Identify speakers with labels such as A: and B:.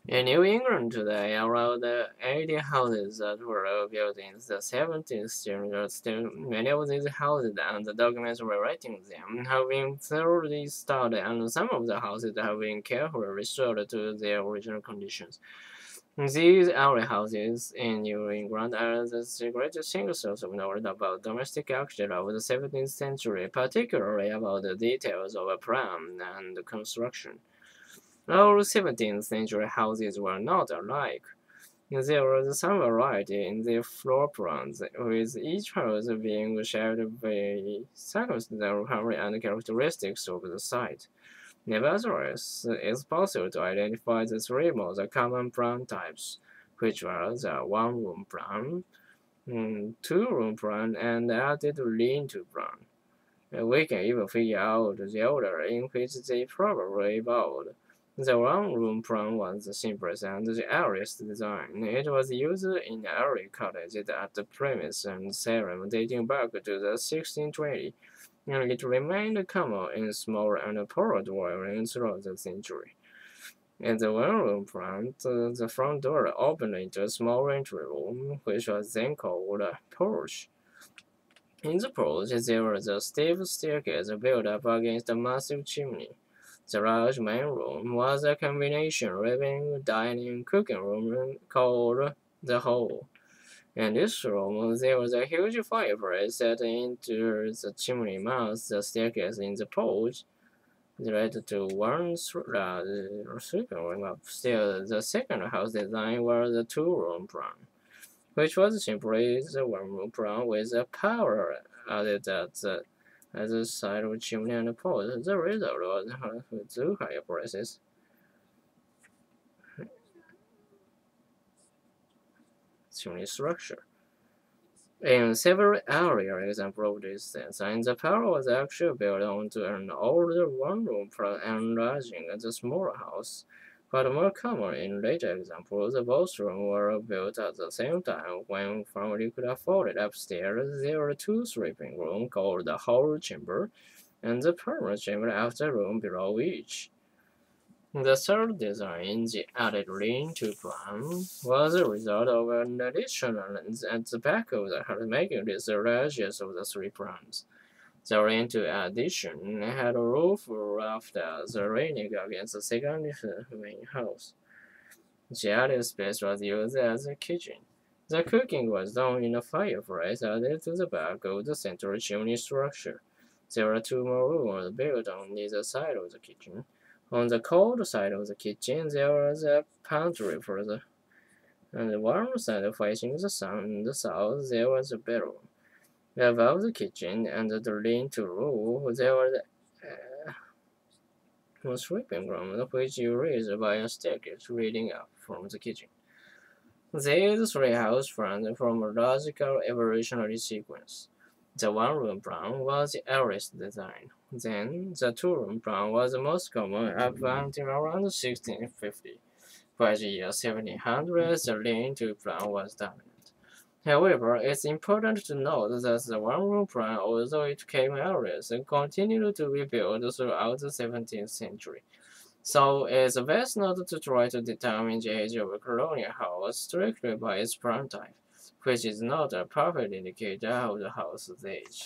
A: In New England today, around 80 houses that were built in the 17th century. Still, many of these houses and the documents relating them have been thoroughly studied, and some of the houses have been carefully restored to their original conditions. These early houses in New England are the greatest single source of knowledge about domestic architecture of the 17th century, particularly about the details of plan and construction. All 17th century houses were not alike. There was some variety in their floor plans, with each house being shaped by circumstantial and characteristics of the site. Nevertheless, it is possible to identify the three most common plan types, which are the one-room plan, two-room plan, and added lean-to plan. We can even figure out the order in which they probably evolved. The one-room plan was the simplest and the earliest design. It was used in early cottages at the Plymouth and Salem dating back to the 1620s, and it remained common in smaller and poorer dwellings throughout the century. In the one-room plan, the front door opened into a small entry room, which was then called a porch. In the porch, there was a steep staircase built up against a massive chimney. The large main room was a combination living, dining, cooking room called the hall. In this room, there was a huge fireplace set into the chimney mouth. The staircase in the porch led to one sleeping room upstairs. The second house design was the two-room plan, which was simply the one-room plan with a power added at the side of chimney and porch. The result was two fireplaces. Chimney structure. In several earlier examples of this design, the power was actually built onto an older one-room plan enlarging the smaller house. But more common in later examples, both rooms were built at the same time. When family could afford it upstairs, there were two sleeping rooms called the hall chamber and the permanent chamber after room below each. The third design, the added lean-to plan, was a result of an addition at the back of the house, making this the largest of the three plans. The lean-to addition had a roof rafters leaning against the second main house. The added space was used as a kitchen. The cooking was done in a fireplace added to the back of the central chimney structure. There were two more rooms built on either side of the kitchen. On the cold side of the kitchen, there was a pantry on the warm side facing the sun in the south, there was a bedroom. Above the kitchen and the lean-to roof, there was a sleeping room, which you reach by a staircase leading up from the kitchen. These three house plans form a logical evolutionary sequence. The one-room plan was the earliest design. Then, the two-room plan was the most common up until around 1650. By the year 1700, the lean-to plan was dominant. However, it's important to note that the one-room plan, although it came earliest, continued to be built throughout the 17th century. So it's best not to try to determine the age of a colonial house strictly by its plan type, which is not a perfect indicator of the house's age.